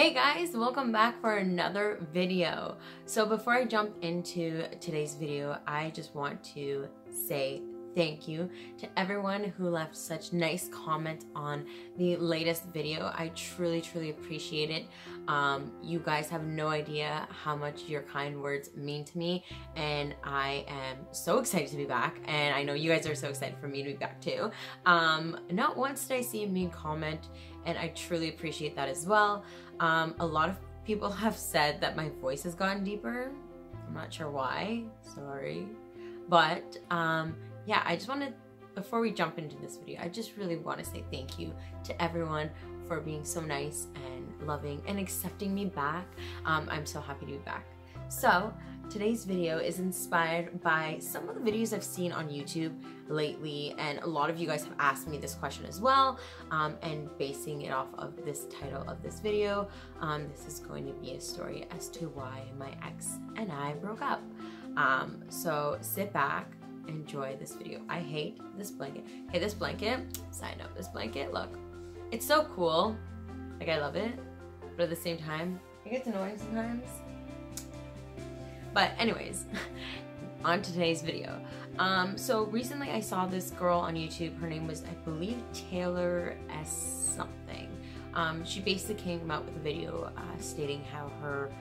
Hey guys, welcome back for another video. So before I jump into today's video, I just want to say thank you to everyone who left such nice comments on the latest video. I truly appreciate it. You guys have no idea how much your kind words mean to me, and I am so excited to be back, and I know you guys are so excited for me to be back too. Not once did I see a mean comment, and I truly appreciate that as well. A lot of people have said that my voice has gotten deeper. I'm not sure why, sorry. But yeah, I just wanted, before we jump into this video, I just really want to say thank you to everyone for being so nice and loving and accepting me back. I'm so happy to be back. So today's video is inspired by some of the videos I've seen on YouTube lately, and a lot of you guys have asked me this question as well, and basing it off of this title of this video, this is going to be a story as to why my ex and I broke up. So sit back, enjoy this video. I hate this blanket. Hey, this blanket, side note, this blanket, look, it's so cool. Like, I love it, but at the same time, it gets annoying sometimes. But anyways, on to today's video. So recently I saw this girl on YouTube. Her name was, I believe, Taylor-S something. She basically came out with a video stating how her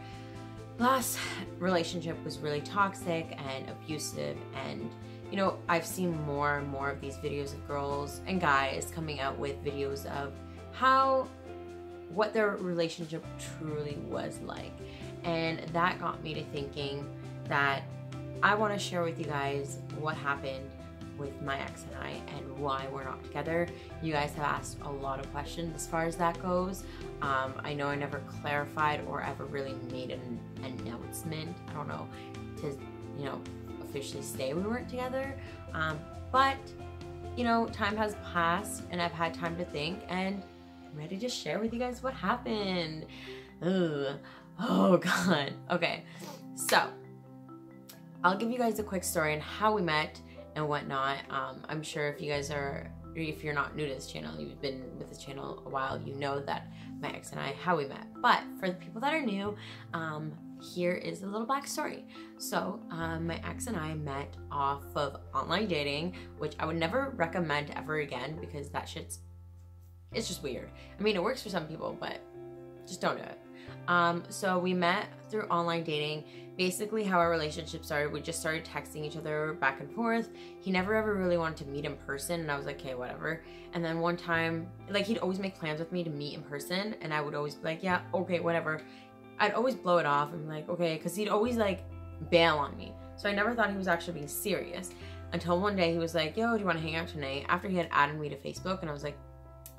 last relationship was really toxic and abusive, and you know, I've seen more and more of these videos of girls and guys coming out with videos of what their relationship truly was like. And that got me to thinking that I want to share with you guys what happened with my ex and I and why we're not together. You guys have asked a lot of questions as far as that goes. I know I never clarified or ever really made an announcement, I don't know, to, you know, officially say we weren't together. But, you know, time has passed and I've had time to think, and I'm ready to share with you guys what happened. Ugh. Oh God. Okay, so I'll give you guys a quick story on how we met and whatnot. I'm sure if you're not new to this channel, you've been with this channel a while, you know that my ex and I, how we met. But for the people that are new, here is a little backstory. So my ex and I met off of online dating, which I would never recommend ever again, because that it's just weird. I mean, it works for some people, but just don't do it. So we met through online dating. Basically how our relationship started, we just started texting each other back and forth. He never ever really wanted to meet in person, and I was like, okay, whatever. And then one time, like, he'd always make plans with me to meet in person, and I would always be like, yeah, okay, whatever. I'd always blow it off and be like, okay, because he'd always like bail on me. So I never thought he was actually being serious, until one day he was like, yo, do you want to hang out tonight? After he had added me to Facebook, and I was like,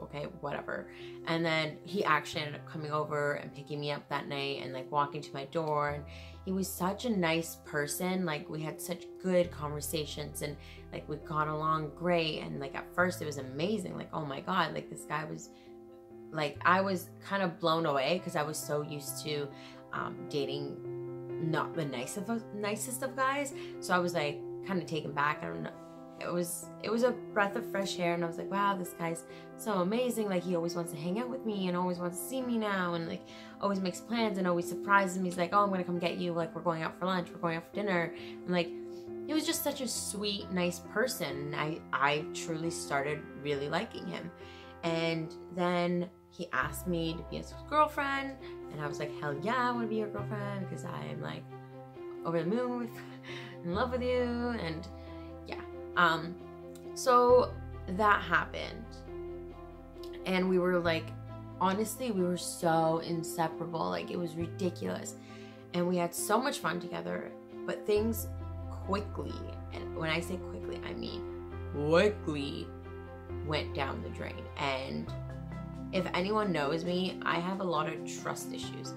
okay, whatever. And then he actually ended up coming over and picking me up that night and like walking to my door, and he was such a nice person. Like, we had such good conversations, and like we got along great, and like at first it was amazing, like, oh my God, like this guy was like, I was kind of blown away because I was so used to dating not the nicest of guys. So I was like kind of taken back. I don't know, it was a breath of fresh air, and I was like, wow, this guy's so amazing. Like, he always wants to hang out with me and always wants to see me now, and like always makes plans and always surprises me. He's like, oh, I'm gonna come get you, like, we're going out for lunch, we're going out for dinner. And like, he was just such a sweet, nice person, and I truly started really liking him. And then he asked me to be his girlfriend, and I was like, hell yeah, I want to be your girlfriend, because I am like over the moon in love with you. And yeah, so that happened, and we were like, honestly, we were so inseparable, like it was ridiculous, and we had so much fun together. But things quickly, and when I say quickly, I mean quickly, went down the drain. And if anyone knows me, I have a lot of trust issues.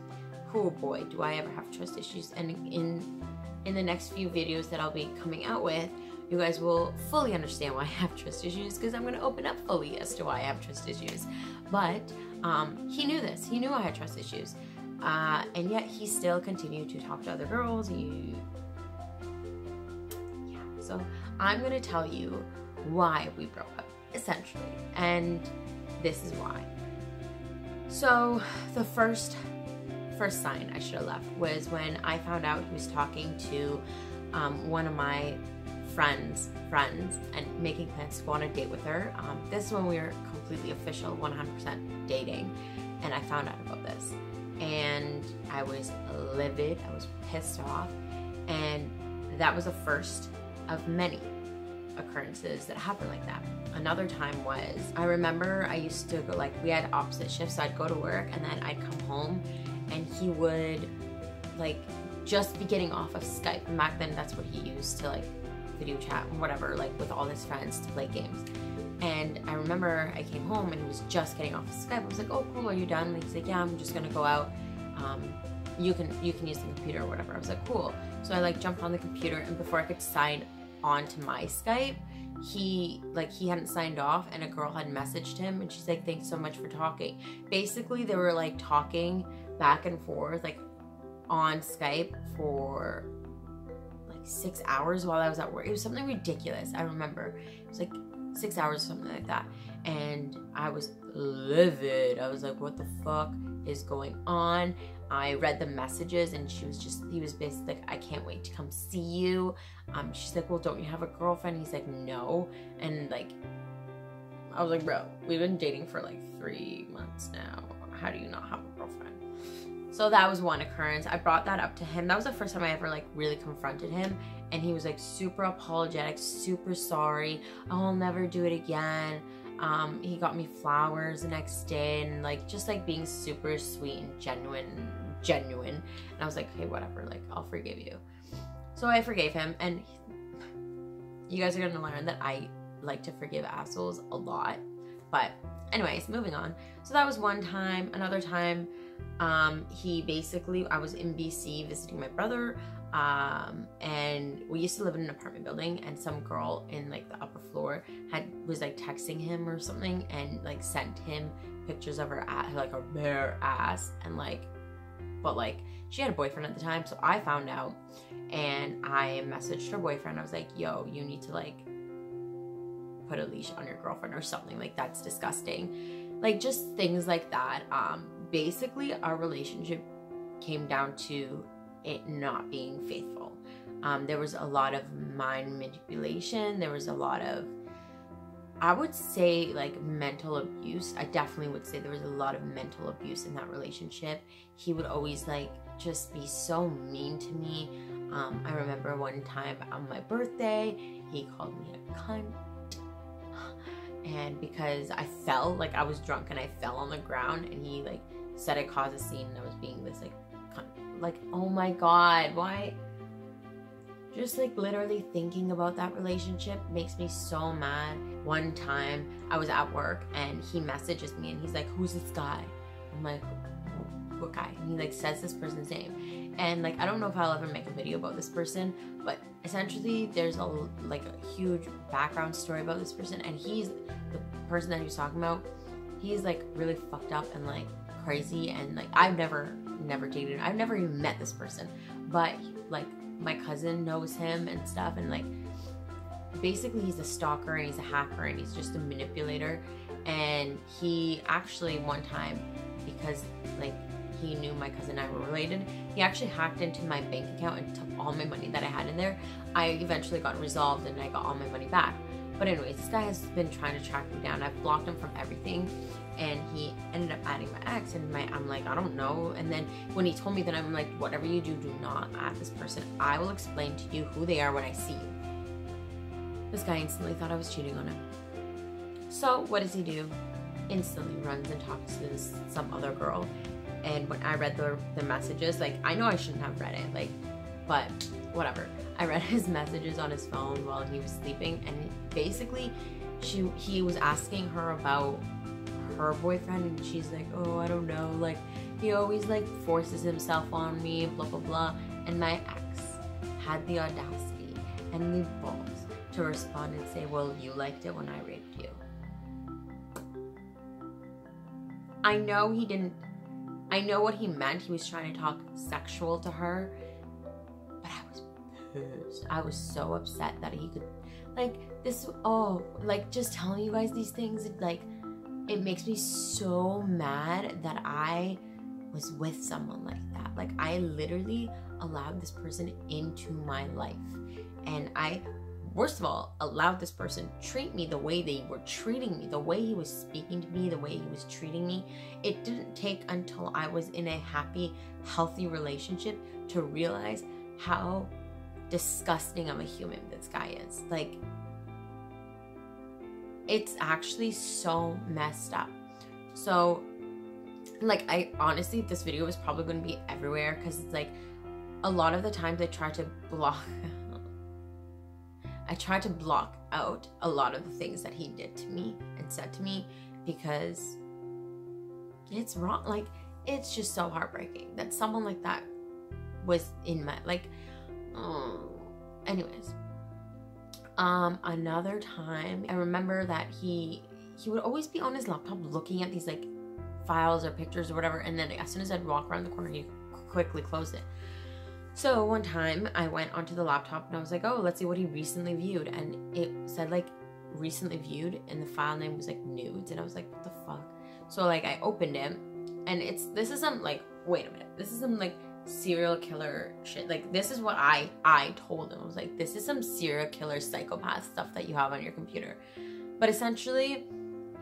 Oh boy, do I ever have trust issues. And in the next few videos that I'll be coming out with, you guys will fully understand why I have trust issues, because I'm going to open up fully as to why I have trust issues. But he knew this. He knew I had trust issues. And yet he still continued to talk to other girls. Yeah, so I'm going to tell you why we broke up, essentially. And this is why. So the first first sign I should have left was when I found out he was talking to one of my friends and making plans to go on a date with her. This is when we were completely official, 100% dating, and I found out about this. And I was livid, I was pissed off, and that was the first of many occurrences that happened like that. Another time was, I remember I used to go, like, we had opposite shifts, so I'd go to work and then I'd come home and he would like just be getting off of Skype. And back then that's what he used to like video chat or whatever, like with all his friends to play games. And I remember I came home and he was just getting off of Skype. I was like, oh cool, are you done? And he's like, yeah, I'm just gonna go out. You can use the computer or whatever. I was like, cool. So I like jumped on the computer, and before I could sign on to my Skype, he hadn't signed off, and a girl had messaged him, and she's like, thanks so much for talking. Basically they were like talking back and forth like on Skype for like 6 hours while I was at work. It was something ridiculous. I remember it was like 6 hours or something like that, and I was livid. I was like, what the fuck is going on? I read the messages, and he was basically like, I can't wait to come see you. She's like, well, don't you have a girlfriend? He's like, no. And like, I was like, bro, we've been dating for like 3 months now. How do you not have a girlfriend? So that was one occurrence. I brought that up to him. That was the first time I ever like really confronted him, and he was like super apologetic, super sorry. I'll never do it again. He got me flowers the next day, and like just like being super sweet and genuine. And I was like, okay, whatever, like I'll forgive you. So I forgave him, and you guys are gonna learn that I like to forgive assholes a lot. But anyways, moving on. So that was one time. Another time, he basically, I was in BC visiting my brother, and we used to live in an apartment building, and some girl in like the upper floor was like texting him or something, and like sent him pictures of her ass, like a bare ass, and like, but like she had a boyfriend at the time. So I found out, and I messaged her boyfriend. I was like, yo, you need to like put a leash on your girlfriend or something, like that's disgusting. Like just things like that. Basically our relationship came down to it not being faithful. There was a lot of mind manipulation. There was a lot of, I would say, like mental abuse. I definitely would say there was a lot of mental abuse in that relationship. He would always like just be so mean to me. I remember one time on my birthday, he called me a cunt. And because I fell, like I was drunk and I fell on the ground, and he like said I caused a scene, and I was being this like cunt. Like, oh my god, why? Just like literally thinking about that relationship makes me so mad. One time I was at work and he messages me and he's like, who's this guy? I'm like, what guy? And he like says this person's name. And like, I don't know if I'll ever make a video about this person, but essentially there's a huge background story about this person, and he's the person that he was talking about. He's like really fucked up and like crazy, and like I've never dated, I've never even met this person, but like my cousin knows him and stuff, and like basically he's a stalker and he's a hacker and he's just a manipulator. And he actually one time, because like he knew my cousin and I were related, he actually hacked into my bank account and took all my money that I had in there. I eventually got resolved and I got all my money back. But anyways, this guy has been trying to track me down. I've blocked him from everything, and he ended up adding my ex, and I'm like, I don't know. And then when he told me that, I'm like, whatever you do, do not add this person. I will explain to you who they are when I see you. This guy instantly thought I was cheating on him. So what does he do? Instantly runs and talks to some other girl. And when I read the messages, like I know I shouldn't have read it, like, but whatever. I read his messages on his phone while he was sleeping, and basically he was asking her about her boyfriend, and she's like, oh, I don't know, like he always like forces himself on me, blah blah blah. And my ex had the audacity and the balls to respond and say, well, you liked it when I raped you. I know he didn't, I know what he meant. He was trying to talk sexual to her, but I was pissed. I was so upset that he could, like, this, oh, like, just telling you guys these things, like, it makes me so mad that I, was with someone like that. Like, I literally allowed this person into my life, and I, worst of all, allowed this person treat me the way they were treating me, the way he was speaking to me, the way he was treating me. It didn't take until I was in a happy, healthy relationship to realize how disgusting of a human this guy is. Like, it's actually so messed up. So, like, I honestly, this video is probably going to be everywhere, because it's like, a lot of the times I try to block out a lot of the things that he did to me and said to me, because it's wrong. Like, it's just so heartbreaking that someone like that was in my, like, anyways. Another time, I remember that he would always be on his laptop looking at these, like, files or pictures or whatever, and then as soon as I'd walk around the corner, he'd quickly close it. So one time I went onto the laptop and I was like, oh, let's see what he recently viewed, and it said, like, recently viewed, and the file name was, like, nudes, and I was like, what the fuck? So, like, I opened it, and this is some, like, wait a minute, this is some, like, serial killer shit. Like, this is what I told him. I was like, this is some serial killer psychopath stuff that you have on your computer. But essentially,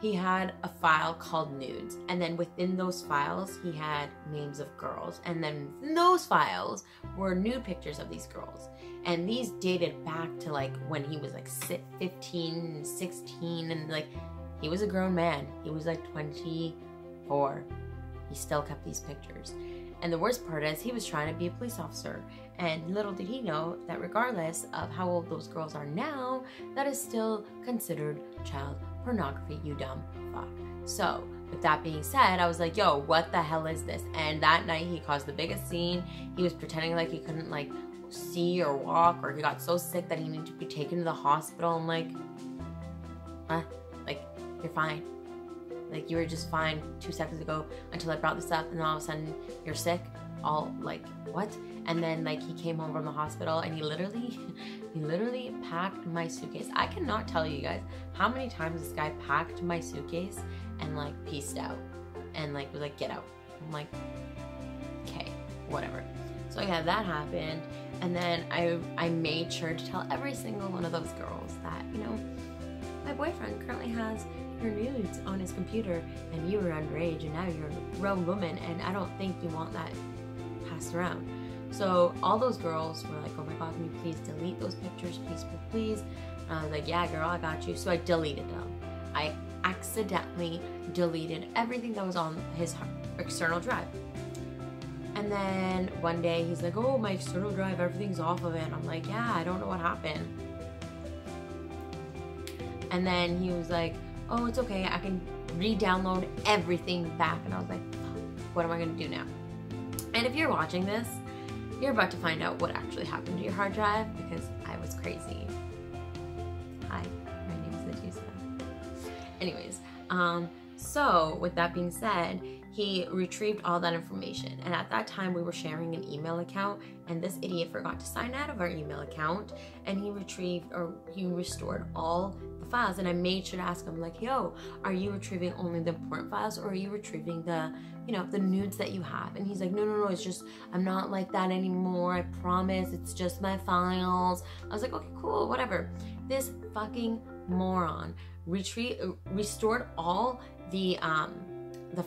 he had a file called nudes, and then within those files he had names of girls, and then within those files were nude pictures of these girls, and these dated back to, like, when he was, like, 15, 16, and, like, he was a grown man. He was, like, 24. He still kept these pictures. And the worst part is, he was trying to be a police officer, and little did he know that regardless of how old those girls are now, that is still considered child pornography, you dumb fuck. So, with that being said, I was like, yo, what the hell is this? And that night, he caused the biggest scene. He was pretending like he couldn't, like, see or walk, or he got so sick that he needed to be taken to the hospital. I'm like, like, you're fine. Like, you were just fine 2 seconds ago until I brought this up, and then all of a sudden you're sick. All, like, what? And then, like, he came home from the hospital, and he literally packed my suitcase. I cannot tell you guys how many times this guy packed my suitcase and, like, peaced out and, like, was like, get out. I'm like, okay, whatever. So yeah, that happened, and then I made sure to tell every single one of those girls that, you know, my boyfriend currently has your nudes on his computer, and you were underage, and now you're a grown woman, and I don't think you want that passed around. So all those girls were like, oh my god, can you please delete those pictures, please, please, please. And I was like, yeah, girl, I got you. So I deleted them. I accidentally deleted everything that was on his external drive. And then one day he's like, oh, my external drive, everything's off of it. And I'm like, yeah, I don't know what happened. And then he was like, oh, it's okay, I can re-download everything back. And I was like, what am I gonna do now? And if you're watching this, you're about to find out what actually happened to your hard drive, because I was crazy. Hi, my name is AtousaAnise. Anyways, so with that being said, he retrieved all that information, and at that time we were sharing an email account, and this idiot forgot to sign out of our email account, and he restored all the files. And I made sure to ask him, like, yo, are you retrieving only the important files, or are you retrieving the, you know, the nudes that you have? And he's like, no, it's just, I'm not like that anymore, I promise, it's just my files. I was like, okay, cool, whatever. This fucking moron restored all the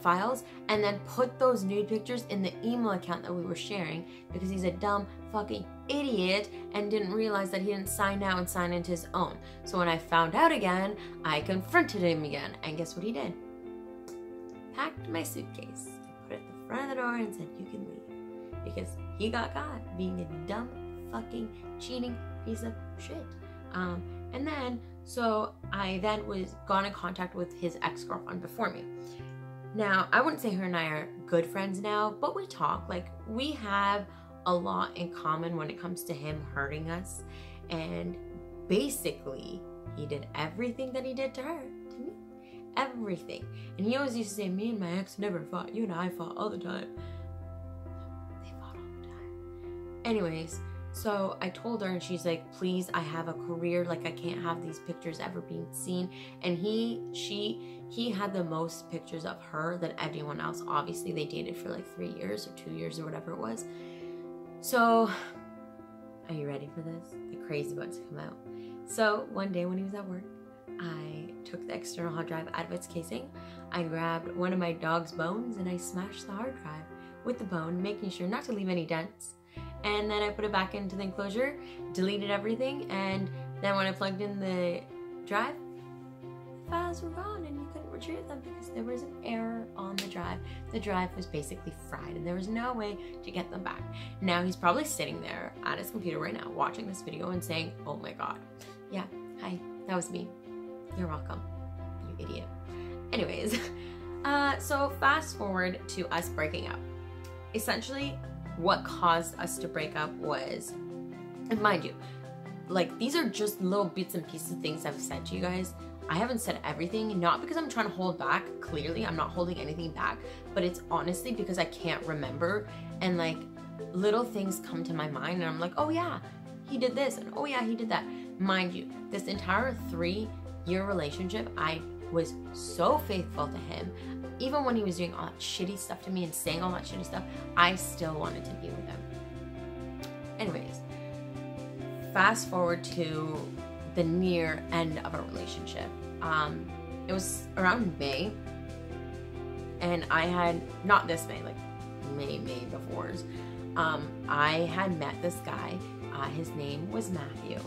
files, and then put those nude pictures in the email account that we were sharing, because he's a dumb fucking idiot and didn't realize that he didn't sign out and sign into his own. So when I found out again, I confronted him again, and guess what he did? Packed my suitcase, put it at the front of the door, and said, you can leave, because he got caught being a dumb fucking cheating piece of shit. And then, so I then got in contact with his ex-girlfriend before me. Now, I wouldn't say her and I are good friends now, but we talk. Like, we have a lot in common when it comes to him hurting us. And basically, he did everything that he did to her, to me. Everything. And he always used to say, me and my ex never fought. You and I fought all the time. They fought all the time. Anyways, So I told her, and she's like, please, I have a career, like I can't have these pictures ever being seen. And he had the most pictures of her than anyone else. Obviously they dated for like 3 years or 2 years or whatever it was. So are you ready for this? The crazy one's to come out. So one day when he was at work, I took the external hard drive out of its casing. I grabbed one of my dog's bones and I smashed the hard drive with the bone, making sure not to leave any dents. And then I put it back into the enclosure, deleted everything, and then when I plugged in the drive, the files were gone and you couldn't retrieve them because there was an error on the drive. The drive was basically fried and there was no way to get them back. Now he's probably sitting there at his computer right now watching this video and saying, oh my god, yeah, hi, that was me. You're welcome, you idiot. Anyways, so fast forward to us breaking up. Essentially, what caused us to break up was, and mind you, like these are just little bits and pieces of things I've said to you guys. I haven't said everything, not because I'm trying to hold back. Clearly, I'm not holding anything back, but it's honestly because I can't remember, and like little things come to my mind and I'm like, oh yeah, he did this, and oh yeah, he did that. Mind you, this entire 3-year relationship, I was so faithful to him. Even when he was doing all that shitty stuff to me and saying all that shitty stuff, I still wanted to be with him. Anyways, fast forward to the near end of our relationship. It was around May, and I had, not this May, like May before's, I had met this guy. His name was Matthew,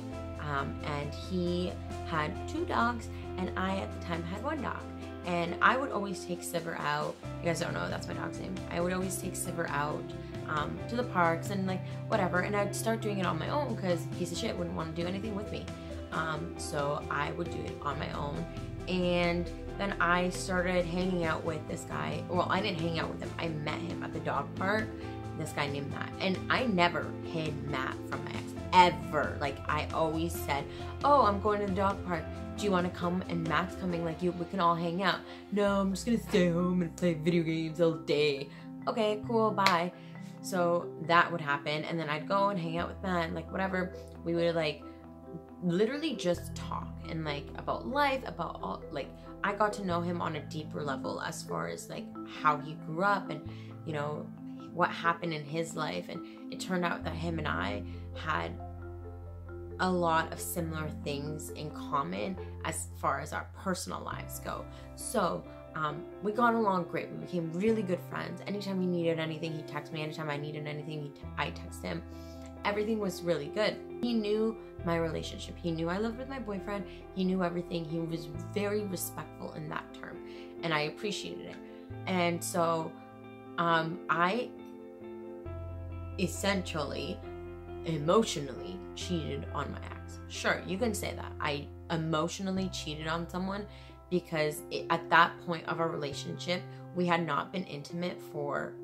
and he had 2 dogs, and I at the time had 1 dog. And I would always take Siver out. You guys don't know, that's my dog's name. I would always take Siver out to the parks and like whatever. And I'd start doing it on my own because piece of shit wouldn't want to do anything with me. So I would do it on my own. And then I started hanging out with this guy. Well, I didn't hang out with him. I met him at the dog park. This guy named Matt. And I never hid Matt from my ex. Ever. Like I always said, oh, I'm going to the dog park. Do you want to come? And Matt's coming, like we can all hang out. No, I'm just gonna stay home and play video games all day. Okay, cool, bye. So that would happen, and then I'd go and hang out with Matt and like whatever. We would like literally just talk and like about life, about all, like I got to know him on a deeper level as far as like how he grew up and you know what happened in his life. And it turned out that him and I had a lot of similar things in common as far as our personal lives go. So we got along great. We became really good friends. Anytime he needed anything, he'd text me. Anytime I needed anything, I'd text him. Everything was really good. He knew my relationship. He knew I lived with my boyfriend. He knew everything. He was very respectful in that term, and I appreciated it. And so I essentially emotionally cheated on my ex. Sure, you can say that. I emotionally cheated on someone because at that point of our relationship, we had not been intimate for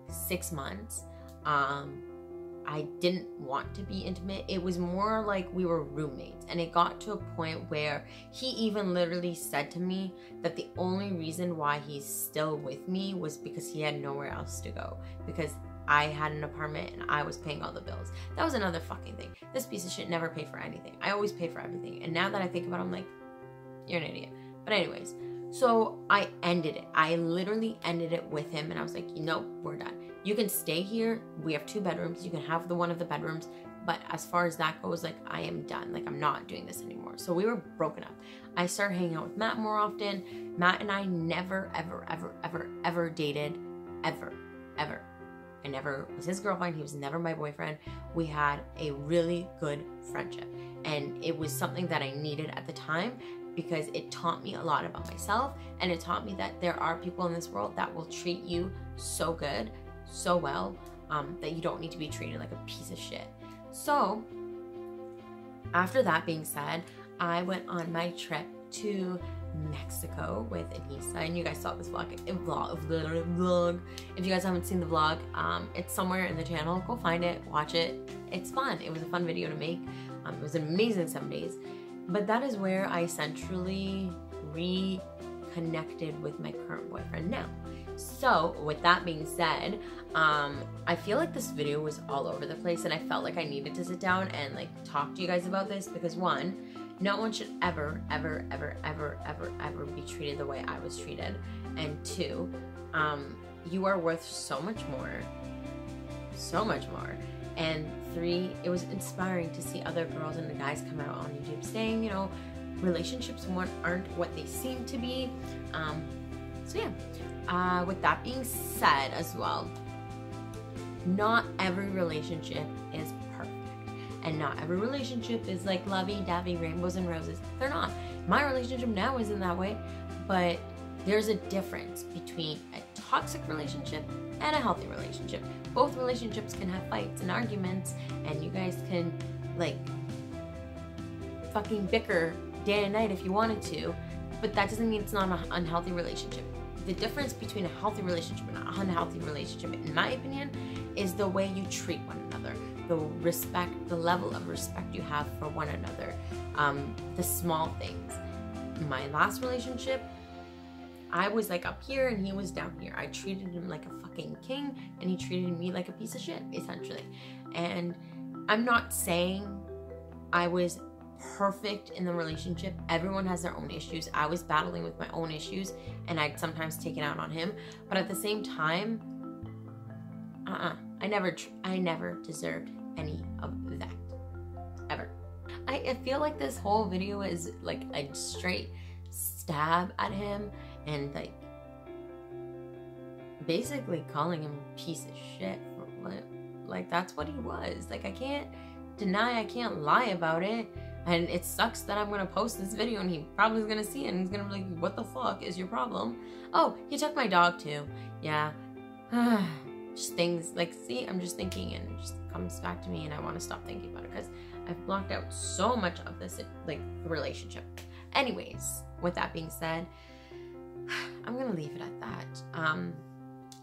6 months. I didn't want to be intimate. It was more like we were roommates, and it got to a point where he even literally said to me that the only reason why he's still with me was because he had nowhere else to go, because I had an apartment and I was paying all the bills. That was another fucking thing. This piece of shit never paid for anything. I always pay for everything. And now that I think about it, I'm like, you're an idiot. But anyways, so I ended it. I literally ended it with him, and I was like, you know, we're done. You can stay here. We have 2 bedrooms. You can have the one of the bedrooms. But as far as that goes, like, I am done. Like, I'm not doing this anymore. So we were broken up. I started hanging out with Matt more often. Matt and I never, ever dated. Ever. I never was his girlfriend. He was never my boyfriend. We had a really good friendship. And it was something that I needed at the time because it taught me a lot about myself. And it taught me that there are people in this world that will treat you so good, so well, that you don't need to be treated like a piece of shit. So after that being said, I went on my trip to Mexico with Anisa, and you guys saw this vlog. If you guys haven't seen the vlog, it's somewhere in the channel. Go find it, watch it. It's fun. It was a fun video to make. It was an amazing 7 days. But that is where I essentially reconnected with my current boyfriend now. So with that being said, I feel like this video was all over the place, and I felt like I needed to sit down and like talk to you guys about this because one, no one should ever be treated the way I was treated, and two, you are worth so much more, and three, it was inspiring to see other girls and the guys come out on YouTube saying, you know, relationships aren't what they seem to be. So yeah, with that being said as well, not every relationship is perfect, and not every relationship is like lovey-dovey, rainbows and roses. They're not. My relationship now isn't that way, but there's a difference between a toxic relationship and a healthy relationship. Both relationships can have fights and arguments, and you guys can like fucking bicker day and night if you wanted to, but that doesn't mean it's not an unhealthy relationship. The difference between a healthy relationship and an unhealthy relationship, in my opinion, is the way you treat one another, the respect, the level of respect you have for one another, the small things. In my last relationship, I was like up here and he was down here. I treated him like a fucking king and he treated me like a piece of shit, essentially. And I'm not saying I was perfect in the relationship. Everyone has their own issues. I was battling with my own issues and I'd sometimes take it out on him, but at the same time, I never deserved any of that, ever. I feel like this whole video is like a straight stab at him and like basically calling him a piece of shit for what, like that's what he was. Like I can't deny, I can't lie about it. And it sucks that I'm gonna post this video and he probably is gonna see it and he's gonna be like, what the fuck is your problem? Oh, he took my dog too. Yeah. Just things like, see, I'm just thinking and it just comes back to me and I want to stop thinking about it because I've blocked out so much of this like relationship. Anyways, with that being said, I'm gonna leave it at that.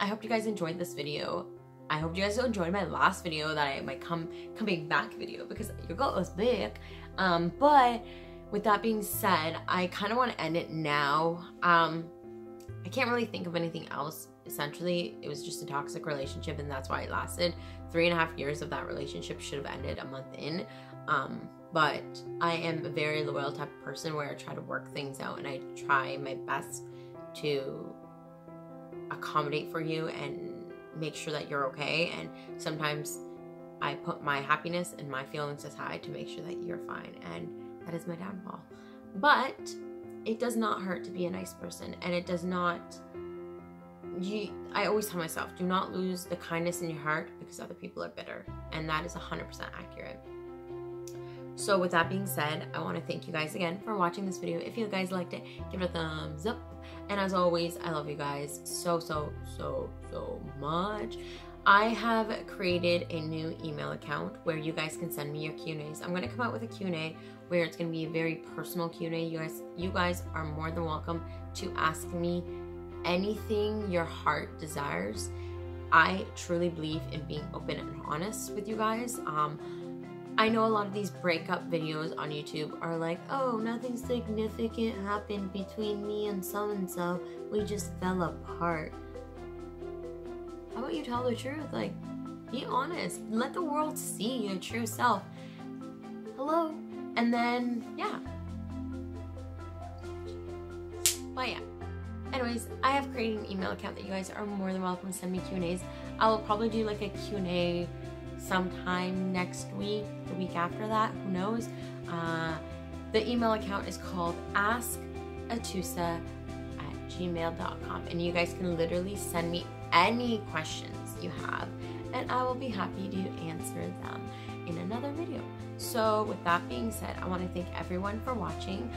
I hope you guys enjoyed this video. I hope you guys enjoyed my last video that my coming back video because your girl was back. But with that being said, I kind of want to end it now. I can't really think of anything else. Essentially, it was just a toxic relationship and that's why it lasted. 3.5 years of that relationship should have ended a month in. But I am a very loyal type of person where I try to work things out and I try my best to accommodate for you and make sure that you're okay. And sometimes I put my happiness and my feelings aside to make sure that you're fine, and that is my downfall. But it does not hurt to be a nice person, and it does not, I always tell myself, do not lose the kindness in your heart because other people are bitter, and that is 100% accurate. So with that being said, I want to thank you guys again for watching this video. If you guys liked it, give it a thumbs up. And as always, I love you guys so much. I have created a new email account where you guys can send me your Q&As. I'm going to come out with a Q&A where it's going to be a very personal Q&A. You guys are more than welcome to ask me anything your heart desires. I truly believe in being open and honest with you guys. I know a lot of these breakup videos on YouTube are like, oh, nothing significant happened between me and so-and-so. We just fell apart. How about you tell the truth? Like, be honest. Let the world see your true self. Hello? And then, yeah. But yeah. Anyways, I have created an email account that you guys are more than welcome to send me Q&As. I will probably do like a Q&A sometime next week, the week after that, who knows. The email account is called AtousaAnise@gmail.com, and you guys can literally send me any questions you have and I will be happy to answer them in another video. So with that being said, I want to thank everyone for watching.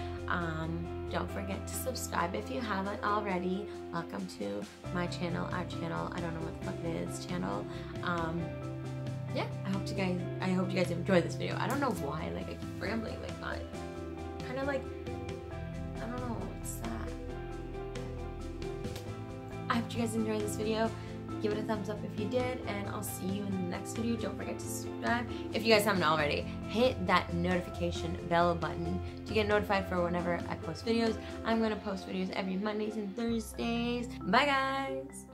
Don't forget to subscribe if you haven't already. Welcome to my channel, our channel, I don't know what the fuck it is, channel. Yeah, I hope you guys enjoyed this video. I don't know why, like I keep rambling like that. Kind of like, I don't know, what's that? I hope you guys enjoyed this video. Give it a thumbs up if you did, and I'll see you in the next video. Don't forget to subscribe if you guys haven't already. Hit that notification bell button to get notified for whenever I post videos. I'm going to post videos every Mondays and Thursdays. Bye guys!